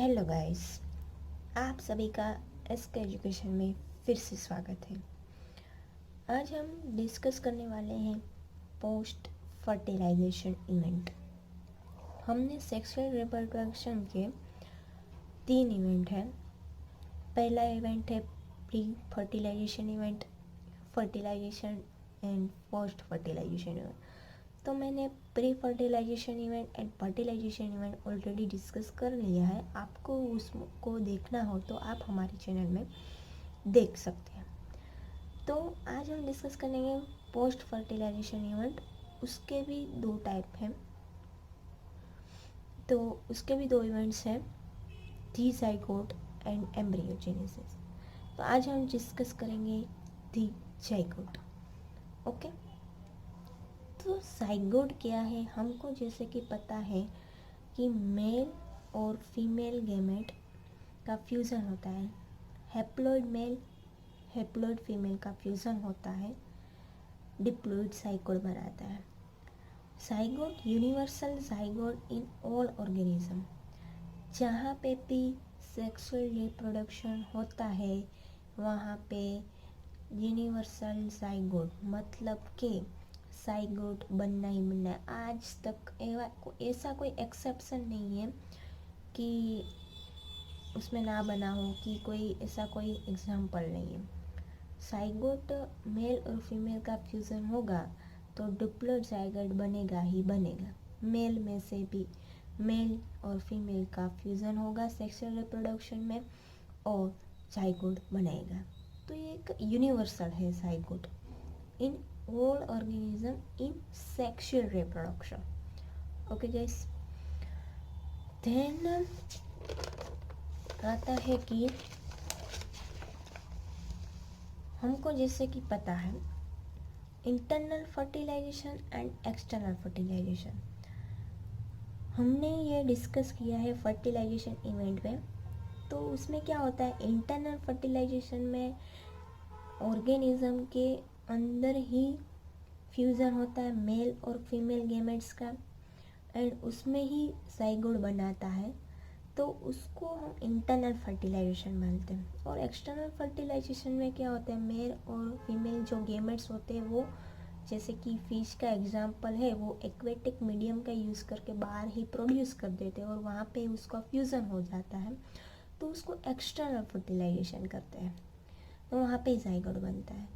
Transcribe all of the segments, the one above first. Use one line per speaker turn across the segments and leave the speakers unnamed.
Hello guys, आप सभी का एसके एजुकेशन में फिर से स्वागत है। आज हम डिस्कस करने वाले हैं पोस्ट फर्टिलाइजेशन इवेंट। हमने सेक्सुअल रिप्रोडक्शन के 3 इवेंट हैं। पहला इवेंट है pre fertilization event, fertilization and post fertilization event. तो मैंने pre fertilization event and fertilization event already discuss कर लिया है। आपको उसको देखना हो तो आप हमारे चैनल में देख सकते हैं। तो आज हम डिस्कस करेंगे पोस्ट फर्टिलाइजेशन इवेंट। उसके भी 2 टाइप हैं, तो उसके भी 2 इवेंट्स हैं, दी जाइगोट एंड एम्ब्रियोजेनेसिस। तो आज हम डिस्कस करेंगे दी जाइगोट। ओके, तो जाइगोट क्या है? हमको जैसे कि पता है कि मेल और फीमेल गैमेट का फ्यूज़न होता है, हैप्लॉइड मेल हैप्लॉइड फीमेल का फ्यूज़न होता है, डिप्लॉइड जाइगोट बनाता है। Zygote universal zygote in all organism. जहाँ पे भी सेक्सुअल रिप्रोडक्शन होता है वहाँ पे यूनिवर्सल जाइगोट, मतलब कि जाइगोट बनना ही बनना है। आज तक ऐसा कोई एक्सेप्शन नहीं है कि उसमें ना बना हो, कि कोई ऐसा कोई एग्जाम्पल नहीं है। जाइगोट मेल और फीमेल का फ्यूज़न होगा तो डिप्लॉइड जाइगोट बनेगा ही बनेगा। मेल में से भी मेल और फीमेल का फ्यूज़न होगा सेक्सुअल रिप्रोडक्शन में और जाइगोट बनेगा। तो ये एक यूनिवर्सल है zygote in all organism in sexual reproduction. Okay guys, then आता है कि हमको जैसे कि पता है internal fertilization and external fertilization. हमने ये डिस्कस किया है फर्टिलाइजेशन इवेंट में। तो उसमें क्या होता है, इंटरनल फर्टिलाइजेशन में ऑर्गेनिज्म के अंदर ही फ्यूज़न होता है मेल और फीमेल गैमेट्स का, एंड उसमें ही जाइगोट बनाता है, तो उसको हम इंटरनल फर्टिलाइजेशन बोलते हैं। और एक्सटर्नल फर्टिलाइजेशन में क्या होता है, मेल और फीमेल जो गैमेट्स होते हैं वो, जैसे कि फिश का एग्जांपल है, वो एक्वेटिक मीडियम का यूज़ करके बाहर ही प्रोड्यूस कर देते हैं और वहाँ पे उसका फ्यूज़न हो जाता है, तो उसको एक्सटर्नल फर्टिलाइजेशन करते हैं, तो वहाँ पे जाइगोट बनता है।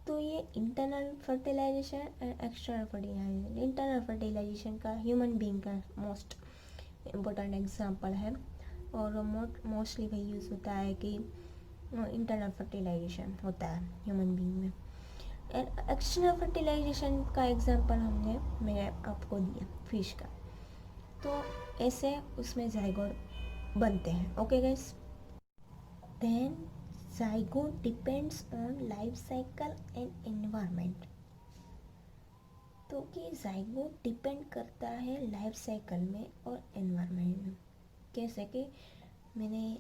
तो ये internal fertilization and external fertilization. Internal fertilization का ह्यूमन बीइंग का मोस्ट इम्पोर्टेंट एग्जांपल है और मोस्टली वही यूज़ होता है कि इंटरनल फर्टिलाइजेशन होता है ह्यूमन बीइंग में। एंड एक्सटर्नल फर्टिलाइजेशन का एग्जांपल मैंने आपको दिया फिश का। तो ऐसे उसमें जाइगोट बनते हैं। Okay guys, then zygote depends on life cycle and environment. तो कि जाइगोट डिपेंड करता है लाइफ साइकिल में और एनवायरनमेंट में। कैसे कि मैंने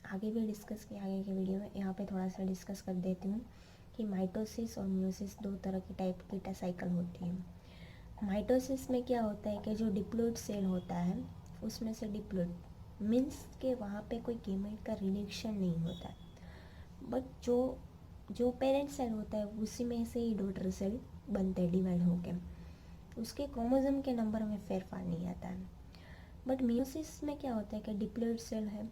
आगे भी डिस्कस किया, आगे के वीडियो में, यहाँ पे थोड़ा सा डिस्कस कर देती हूँ कि माइटोसिस और मियोसिस 2 तरह की टाइप की साइकिल होती है। माइटोसिस में क्या होता है कि जो डिप्लॉइड सेल होता है उसमें से डिप्लॉइड मीन्स के वहाँ पे कोई गैमेट का रिडक्शन नहीं होता, बट जो जो पेरेंट सेल होता है उसी में से ही डॉटर सेल बनते हैं डिवाइड होके, उसके क्रोमोसोम के नंबर में फेरफार नहीं आता है। बट मियोसिस में क्या होता है कि डिप्लॉइड सेल है,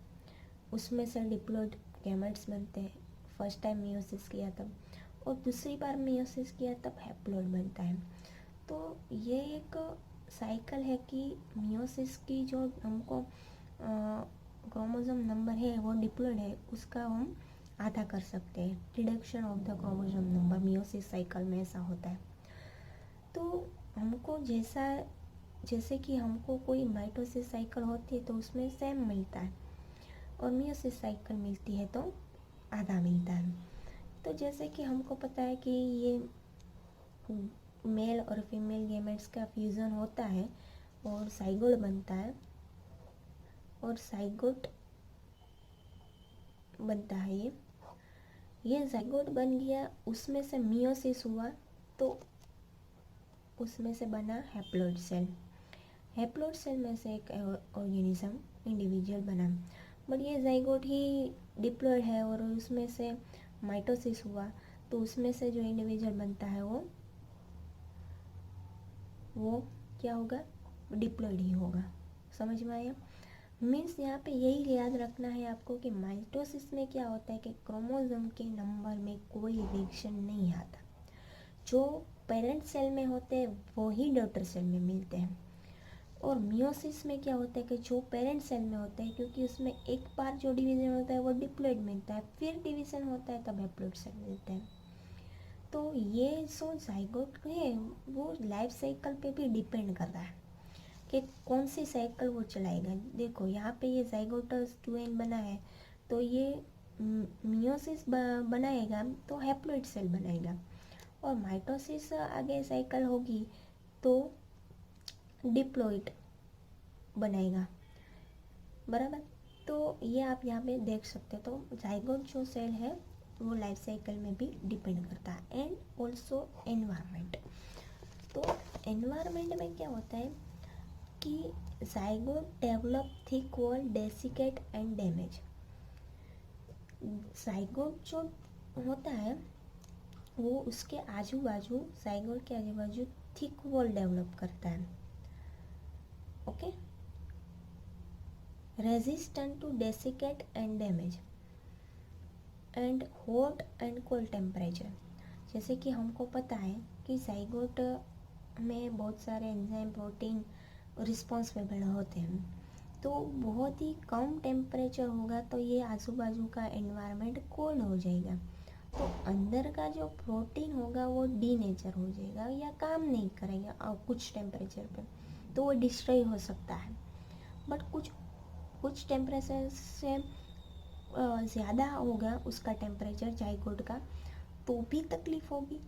उसमें से डिप्लॉइड गैमेट्स बनते हैं। फर्स्ट टाइम मियोसिस किया तब, और दूसरी बार मियोसिस किया तब हैप्लॉइड बनता है। तो ये एक साइकिल है कि मियोसिस की जो हमको क्रोमोसोम नंबर है वो डिप्लॉइड है, उसका हम आधा कर सकते हैं। Reduction of the chromosome number meiosis cycle में ऐसा होता है। तो हमको जैसे कि हमको कोई माइटोसिस साइकिल होती है तो उसमें सेम मिलता है, और मियोसिस साइकिल मिलती है तो आधा मिलता है। तो जैसे कि हमको पता है कि ये मेल और फीमेल गैमेट्स का फ्यूज़न होता है और जाइगोट बनता है, और जाइगोट बनता है ये जाइगोट बन गया, उसमें से मियोसिस हुआ तो उसमें से बना हैप्लॉइड सेल। हैप्लॉइड सेल में से एक ऑर्गेनिज्म इंडिविजुअल बना। बट ये जाइगोट ही डिप्लॉयड है और उसमें से माइटोसिस हुआ, तो उसमें से जो इंडिविजुअल बनता है वो क्या होगा, डिप्लॉयड ही होगा। समझ में आया? मीन्स यहाँ पे यही याद रखना है आपको कि माइटोसिस में क्या होता है कि क्रोमोसोम के नंबर में कोई वेरिएशन नहीं आता। जो पेरेंट सेल में होते हैं वो ही डॉटर सेल में मिलते हैं। और मियोसिस में क्या होता है कि जो पेरेंट सेल में होते हैं, क्योंकि उसमें एक बार जो डिवीजन होता है वो डिप्लॉयड मिलता है, फिर डिवीजन होता है तब हैप्लॉइड सेल मिलते हैं। तो ये जो जाइगोट है वो लाइफ साइकिल पे भी डिपेंड कर रहा है कि कौन सी साइकिल वो चलाएगा। देखो यहाँ पे ये जाइगोटस 2n बना है, तो ये मियोसिस बनाएगा तो हैप्लॉइड सेल बनाएगा, और माइटोसिस आगे साइकिल होगी तो डिप्लॉइड बनाएगा, बराबर। तो ये आप यहाँ पे देख सकते हो। तो जाइगोट जो सेल है वो लाइफ साइकिल में भी डिपेंड करता है। And also environment. तो एनवायरनमेंट में क्या होता है कि zygote develop thick wall, desiccate and damage. Zygote जो होता है वो उसके आजू बाजू, जाइगोट के आजू बाजू थिक वॉल डेवलप करता है, okay, resistant to desiccate and damage and hot and cold temperature. जैसे कि हमको पता है कि जाइगोट में बहुत सारे एंजाइम, प्रोटीन रिस्पॉन्सिबल होते हैं, तो बहुत ही कम टेम्परेचर होगा तो ये आजू बाजू का एनवायरनमेंट कोल्ड हो जाएगा, तो अंदर का जो प्रोटीन होगा वो डीनेचर हो जाएगा या काम नहीं करेगा और कुछ टेम्परेचर पे, तो वो डिस्ट्रॉय हो सकता है। बट कुछ टेम्परेचर से ज़्यादा होगा उसका टेम्परेचर जाइगोट का, तो भी तकलीफ़ होगी।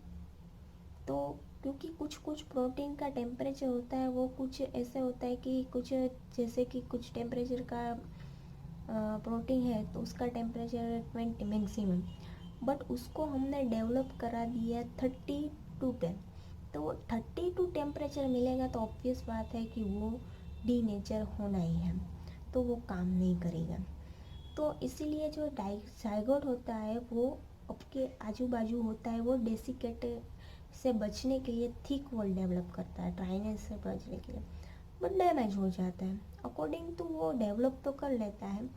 तो क्योंकि कुछ प्रोटीन का टेम्परेचर होता है वो कुछ ऐसे होता है कि कुछ, जैसे कि कुछ टेम्परेचर का प्रोटीन है तो उसका टेम्परेचर 20 मैक्सिमम, बट उसको हमने डेवलप करा दिया 32 पे, तो वो 32 टेम्परेचर मिलेगा तो ऑब्वियस बात है कि वो डीनेचर होना ही है, तो वो काम नहीं करेगा। तो इसीलिए जो जाइगोट होता है वो आपके आजू बाजू होता है, वो डेसिकेट से बचने के लिए थिक वॉल डेवलप करता है, ड्राइनेस से बचने के लिए, बट डैमेज हो जाता है। अकॉर्डिंग टू वो डेवलप तो कर लेता है,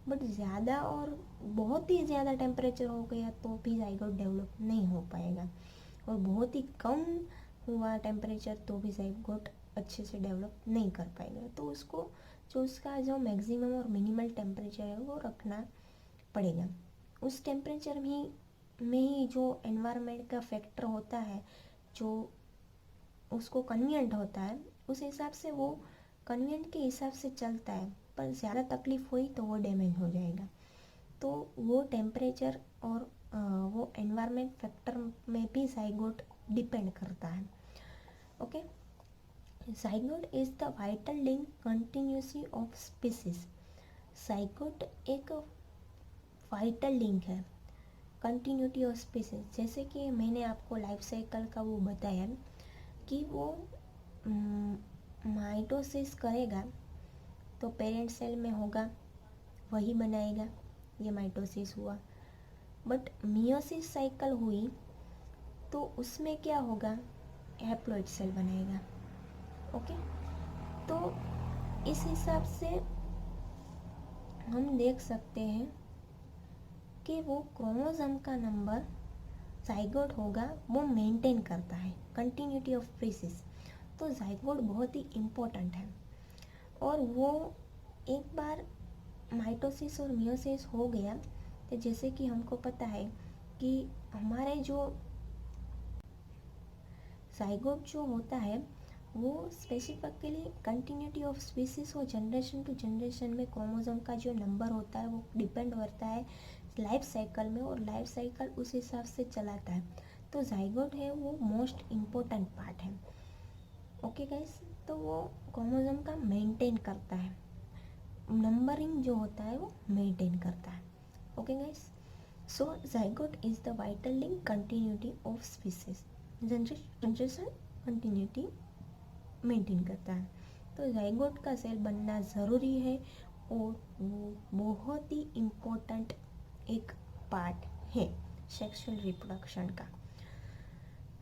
बट ज़्यादा और बहुत ही ज़्यादा टेम्परेचर हो गया तो भी जाइगोट डेवलप नहीं हो पाएगा, और बहुत ही कम हुआ टेम्परेचर तो भी जाइगोट अच्छे से डेवलप नहीं कर पाएगा। तो उसको जो उसका जो मैक्सिमम और मिनिमल टेम्परेचर है वो रखना पड़ेगा। उस टेम्परेचर में ही जो एनवायरनमेंट का फैक्टर होता है जो उसको कन्वीनियंट होता है, उस हिसाब से वो कन्वीनियंट के हिसाब से चलता है, पर ज़्यादा तकलीफ़ हुई तो वो डैमेज हो जाएगा। तो वो टेम्परेचर और वो एनवायरनमेंट फैक्टर में भी जाइगोट डिपेंड करता है, okay. Zygote is the vital link continuity of species. Zygote एक वाइटल लिंक है कंटिन्यूटी ऑफ स्पीसीज। जैसे कि मैंने आपको लाइफ साइकिल का वो बताया कि वो माइटोसिस करेगा तो पेरेंट सेल में होगा, वही बनाएगा, ये माइटोसिस हुआ। बट मियोसिस साइकिल हुई तो उसमें क्या होगा, हैप्लॉइड सेल बनाएगा, ओके। तो इस हिसाब से हम देख सकते हैं कि वो क्रोमोसोम का नंबर जाइगोट होगा वो मेंटेन करता है कंटिन्यूटी ऑफ स्पीसीज। तो जाइगोट बहुत ही इम्पोर्टेंट है, और वो एक बार माइटोसिस और मियोसिस हो गया तो जैसे कि हमको पता है कि हमारे जो जाइगोट जो होता है वो स्पेसिफिकली कंटिन्यूटी ऑफ स्पीसीज हो, जनरेशन टू जनरेशन में क्रोमोसोम का जो नंबर होता है वो डिपेंड करता है लाइफ साइकिल में, और लाइफ साइकिल उस हिसाब से चलाता है। तो जाइगोट है वो मोस्ट इम्पोर्टेंट पार्ट है, ओके गाइस। तो वो क्रोमोसोम का मेंटेन करता है, नंबरिंग जो होता है वो मेंटेन करता है, okay guys. So zygote is the vital link continuity of species, generation continuity maintain करता है। तो जाइगोट का सेल बनना ज़रूरी है, और वो बहुत ही इम्पोर्टेंट एक पार्ट है सेक्सुअल रिप्रोडक्शन का।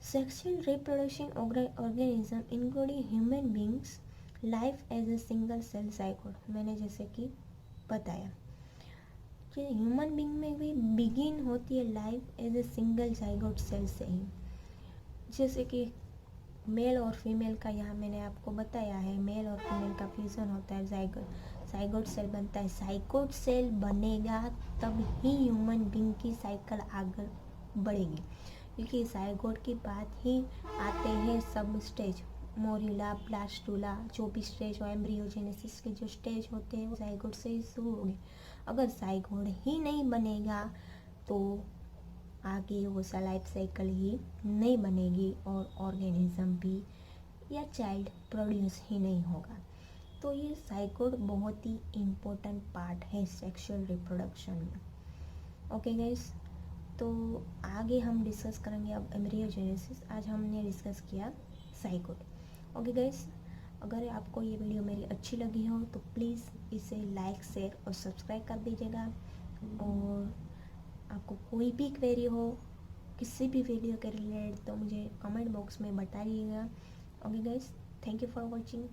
Sexual reproduction organism including human beings life as a single cell zygote, मैंने जैसे कि बताया कि ह्यूमन बींग में भी बिगिन होती है life as a single zygote cell से ही। जैसे कि मेल और फीमेल का यहाँ मैंने आपको बताया है, मेल और फीमेल का फ्यूजन होता है, जाइगोट सेल बनता है। जाइगोट सेल बनेगा तब ही ह्यूमन बींग की साइकिल आगे बढ़ेगी, क्योंकि जाइगोट के बाद ही आते हैं सब स्टेज, मोरिला, ब्लास्टुला, जो भी स्टेज हो, एम्ब्रियोजेनेसिस के जो स्टेज होते हैं वो जाइगोट से ही शुरू होंगे। अगर जाइगोट ही नहीं बनेगा तो आगे वो लाइफ साइकिल ही नहीं बनेगी और ऑर्गेनिज्म भी या चाइल्ड प्रोड्यूस ही नहीं होगा। तो ये जाइगोट बहुत ही इम्पोर्टेंट पार्ट है सेक्सुअल रिप्रोडक्शन में। ओके गाइस, तो आगे हम डिस्कस करेंगे अब एम्ब्रियोजेनेसिस। आज हमने डिस्कस किया जाइगोट। ओके गाइस, अगर आपको ये वीडियो मेरी अच्छी लगी हो तो प्लीज़ इसे लाइक, शेयर और सब्सक्राइब कर दीजिएगा। और आपको कोई भी क्वेरी हो किसी भी वीडियो के रिलेटेड तो मुझे कमेंट बॉक्स में बताइएगा। Okay guys, thank you for watching.